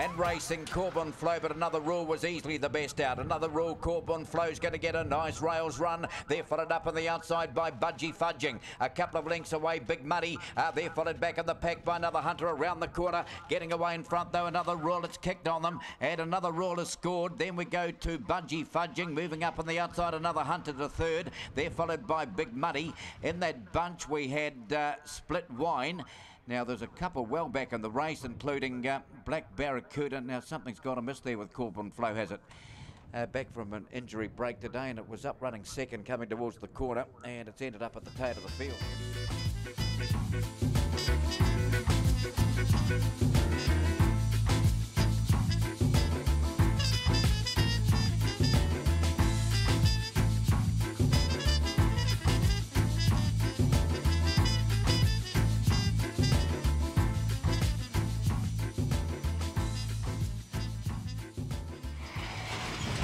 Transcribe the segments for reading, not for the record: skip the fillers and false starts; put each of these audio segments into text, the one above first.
And racing Cowbourne Flow, but Another Rule was easily the best out. Another Rule, Cowbourne Flow's going to get a nice rails run. They're followed up on the outside by Budgie Fudging. A couple of lengths away, Big Muddy. They're followed back in the pack by Another Hunter around the corner. Getting away in front though, Another Rule, it's kicked on them. And Another Rule is scored. Then we go to Budgie Fudging. Moving up on the outside, Another Hunter to third. They're followed by Big Muddy. In that bunch we had Split Wine. Now, there's a couple well back in the race, including Black Barracuda. Now, something's gone amiss there with Cowbourne Flow, has it? Back from an injury break today, and it was up running second coming towards the corner, and it's ended up at the tail of the field.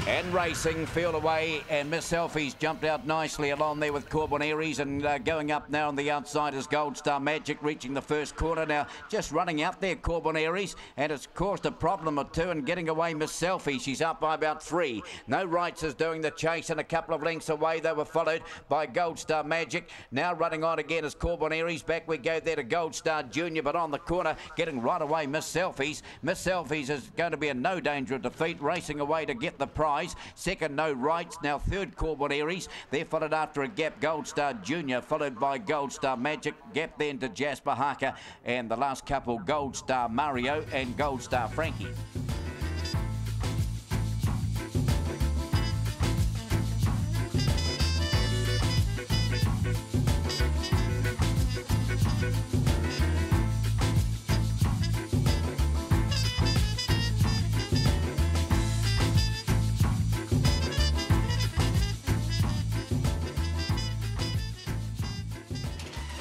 And racing, Field Away, and Miss Selfies jumped out nicely along there with Cowbourne Onyx, and going up now on the outside is Gold Star Magic, reaching the first corner. Now, just running out there, Cowbourne Onyx, and it's caused a problem or two, and getting away Miss Selfie. She's up by about 3. No Rights is doing the chase, and a couple of lengths away they were followed by Gold Star Magic. Now running on again is Cowbourne Onyx. Back we go there to Gold Star Junior, but on the corner, getting right away Miss Selfies. Miss Selfies is going to be in no danger of defeat, racing away to get the prize. Second, No Rights. Now third, Cowbourne Onyx. They're followed after a gap, Gold Star Junior, followed by Gold Star Magic. Gap then to Jasper Harker, and the last couple, Gold Star Mario and Gold Star Frankie.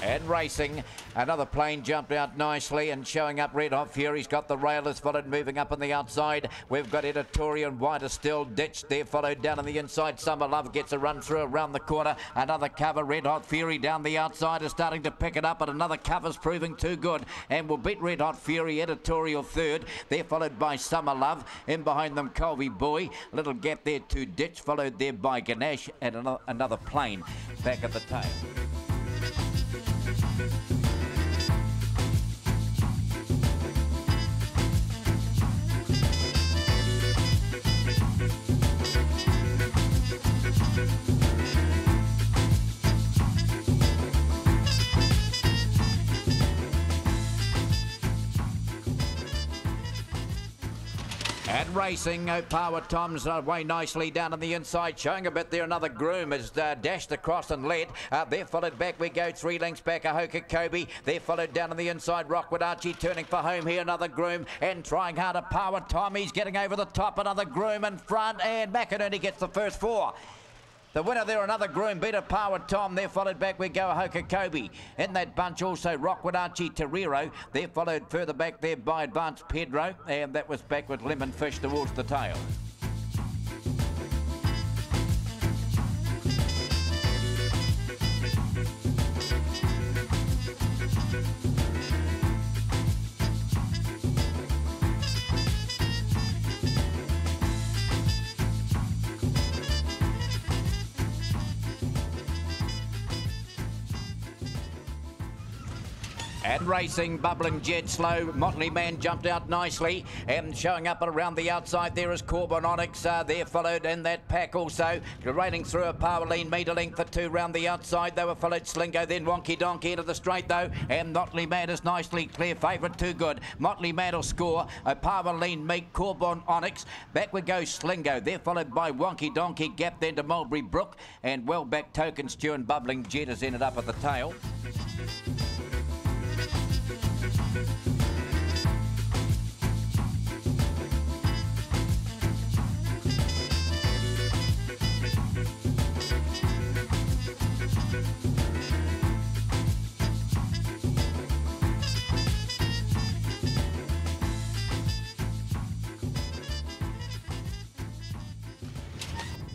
And racing, Another Plane jumped out nicely, and showing up Red Hot Fury's got the railers followed, moving up on the outside. We've got Editorial and Whiter Still ditched there, followed down on the inside. Summer Love gets a run through around the corner. Another cover, Red Hot Fury down the outside is starting to pick it up, but another cover's proving too good and will beat Red Hot Fury. Editorial third. They're followed by Summer Love. In behind them, Colby Boy. Little gap there to ditch, followed there by Ganesh, and another Plane back at the tail. And racing, Power Tom's away nicely down on the inside, showing a bit there. Another Groom is dashed across and led. They're followed back. We go 3 lengths back, Choka Coby. They're followed down on the inside. Rockwood Archie turning for home here. Another Groom and trying hard. Power Tom. He's getting over the top. Another Groom in front, and McInerney gets the first 4. The winner there, Another Groom, beat a Power Tom. They're followed back. We go Choka Coby. In that bunch also Rockwood Archie Torero. They're followed further back there by Advanced Pedro, and that was back with Lemon Fish towards the tail. And racing, Bubbling Jet Slow. Motley Man jumped out nicely, and showing up around the outside there is Cowbourne Onyx. They're followed in that pack also. Raining through a power lean, meter length for 2 round the outside. They were followed Slingo, then Wonky Donkey into the straight though, and Motley Man is nicely clear favourite, too good. Motley Man will score. A power lean meet Cowbourne Onyx. Back we go Slingo. They're followed by Wonky Donkey. Gap then to Mulberry Brook, and well back Token Stew and Bubbling Jet has ended up at the tail.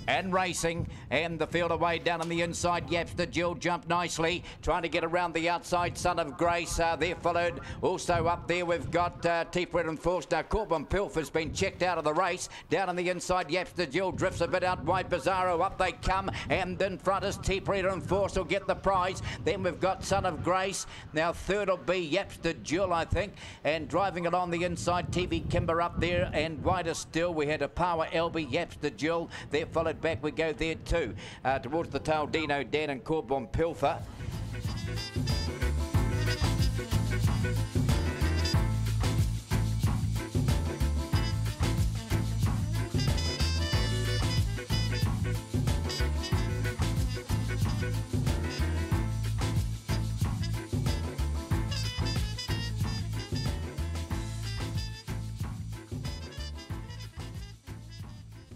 And racing, and the field away down on the inside. Yapster Jill jumped nicely, trying to get around the outside. Son of Grace there followed. Also up there we've got T-Fred and Force. Now Cowbourne Onyx has been checked out of the race. Down on the inside, Yapster Jill drifts a bit out wide. Bizarro, up they come, and in front is T-Fred and Force will get the prize. Then we've got Son of Grace. Now third will be Yapster Jill, I think, and driving along the inside, TV Kimber up there, and wider still we had a Power LB, Yapster Jill. There followed back we go there too. Towards the tail, Dino Dan and Cowbourne Onyx.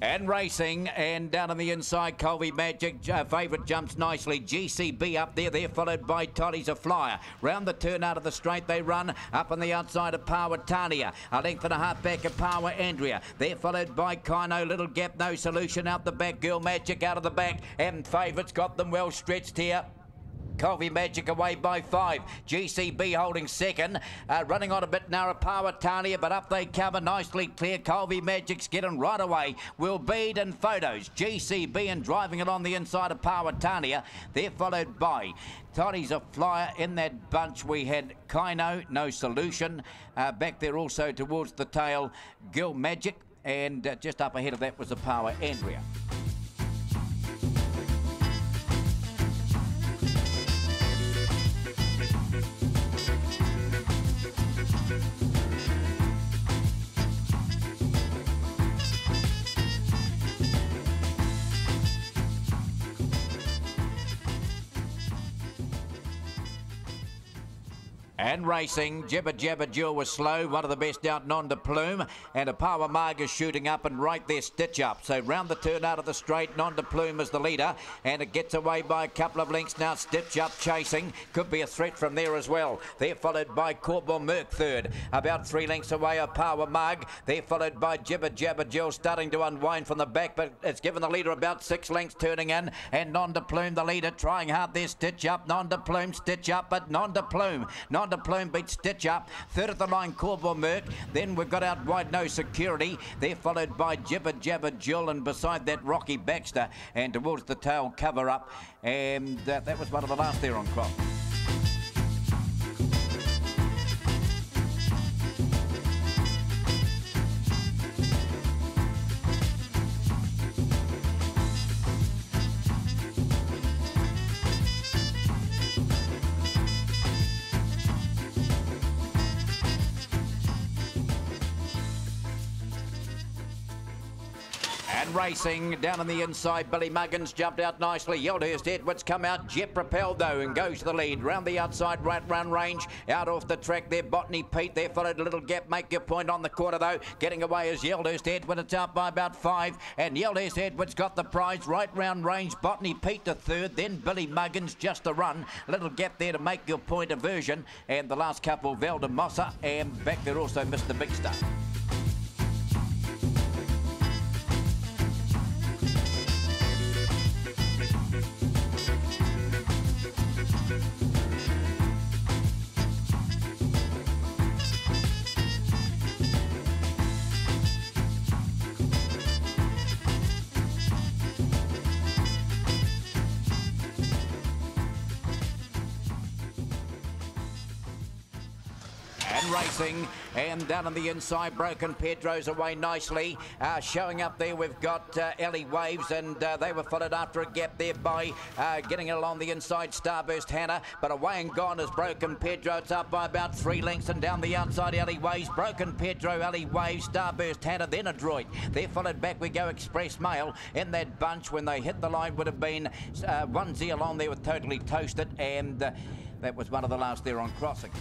And racing, and down on the inside, Colby Magic, favourite jumps nicely. GCB up there, they're followed by Toddy's a Flyer. Round the turn out of the straight they run, up on the outside of Power Tania. A length and a half back of Power Andrea. They're followed by Kino, Little Gap, No Solution out the back. Girl Magic out of the back, and favourites got them well stretched here. Coffee Magic away by 5. GCB holding second. Running on a bit narrow, Power Tania, but up they come nicely clear. Coffee Magic's getting right away. Will Bead and Photos. GCB and driving it on the inside of Power Tania. They're followed by Toddy's a Flyer. In that bunch we had Kino, No Solution. Back there also towards the tail, Girl Magic. And just up ahead of that was the Power Andrea. And racing, Jibber Jabber Jill was slow, one of the best out, Non de Plume, and a Power Marga shooting up and right there, Stitch Up. So round the turn out of the straight, Non de Plume is the leader, and it gets away by a couple of lengths now. Stitch Up chasing, could be a threat from there as well. They're followed by Cowbourne Onyx third, about 3 lengths away a Power Mug. They're followed by Jibber Jabber Jill starting to unwind from the back, but it's given the leader about 6 lengths turning in, and Non de Plume the leader, trying hard there. Stitch Up, Non de Plume, Stitch Up, but Non de Plume Plume beats Stitch Up. Third of the line, Cowbourne Onyx. Then we've got out wide No Security. They're followed by Jibber Jabber Jill, and beside that Rocky Baxter, and towards the tail Cover Up. And that was one of the last there on crop. Racing down on the inside, Billy Muggins jumped out nicely. Yelderhurst Edwards come out, jet propelled though, and goes to the lead. Round the outside, right run range, out off the track there, Botany Pete. There followed a Little Gap, Make Your Point on the quarter though. Getting away is Yelderhurst Edwards, it's out by about 5, and Yelderhurst Edwards got the prize. Right round range, Botany Pete to third, then Billy Muggins just a run. Little Gap there to Make Your Point aversion, and the last couple, Valdemossa, and back there also Mr. Big Star. Racing, and down on the inside, Broken Pedro's away nicely. Showing up there, we've got Ellie Waves, and they were followed after a gap there by getting it along the inside, Starburst Hannah, but away and gone is Broken Pedro. It's up by about 3 lengths, and down the outside, Ellie Waves, Broken Pedro, Ellie Waves, Starburst Hannah, then Adroit. They're followed back, we go Express Mail. In that bunch, when they hit the line, would have been 1Z along there with Totally Toasted, and that was one of the last there on crossing.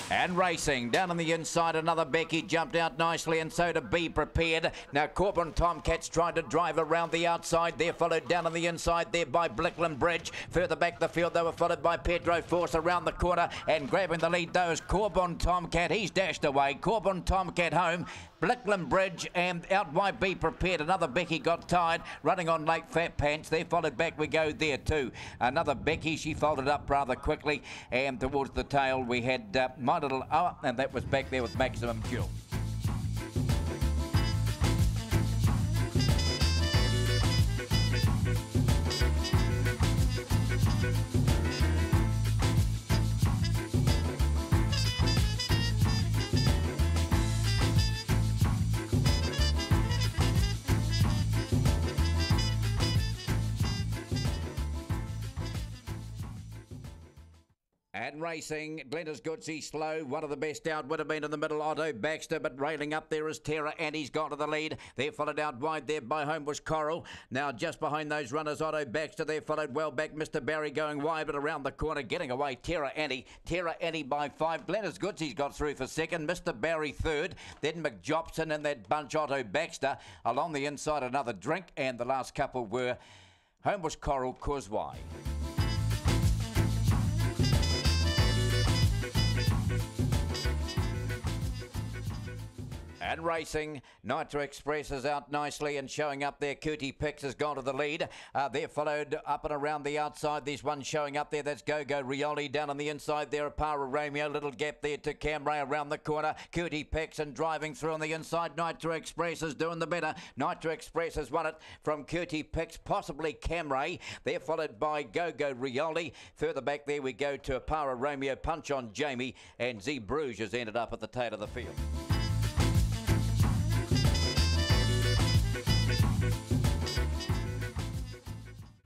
And racing down on the inside, another Becky jumped out nicely, and so to Be Prepared. Now Cowbourne Tomcats tried to drive around the outside. They're followed down on the inside there by Blickland Bridge. Further back the field, they were followed by Pedro Force around the corner, and grabbing the lead though is Cowbourne Tomcat. He's dashed away. Cowbourne Tomcat home. Blickland Bridge and out wide Be Prepared. Another Becky got tired, running on Lake Fat Pants. They're followed back we go there too. Another Becky, she folded up rather quickly, and towards the tail we had My Little and that was back there with Maximum Fuel. And racing, Glenda's Goodsey slow, one of the best out would have been in the middle, Otto Baxter, but railing up there is Terra, and he's got to the lead. They're followed out wide there by Homebush Coral. Now just behind those runners, Otto Baxter, they're followed well back, Mr. Barry going wide, but around the corner, getting away, Terra Annie by 5. Glenda's Goodsey's got through for second, Mr. Barry third, then McJobson and that bunch, Otto Baxter. Along the inside, another Drink, and the last couple were Homebush Coral, Causeway. And racing, Nitro Express is out nicely and showing up there. Cootie Pix has gone to the lead. They're followed up and around the outside. There's one showing up there. That's Go-Go Rioli down on the inside there. Para Romeo, little gap there to Camray around the corner. Cootie Pix and driving through on the inside. Nitro Express is doing the better. Nitro Express has won it from Cootie Pix, possibly Camray. They're followed by Go-Go Rioli. Further back there we go to Para Romeo, Punch on Jamie, and Z Bruges has ended up at the tail of the field.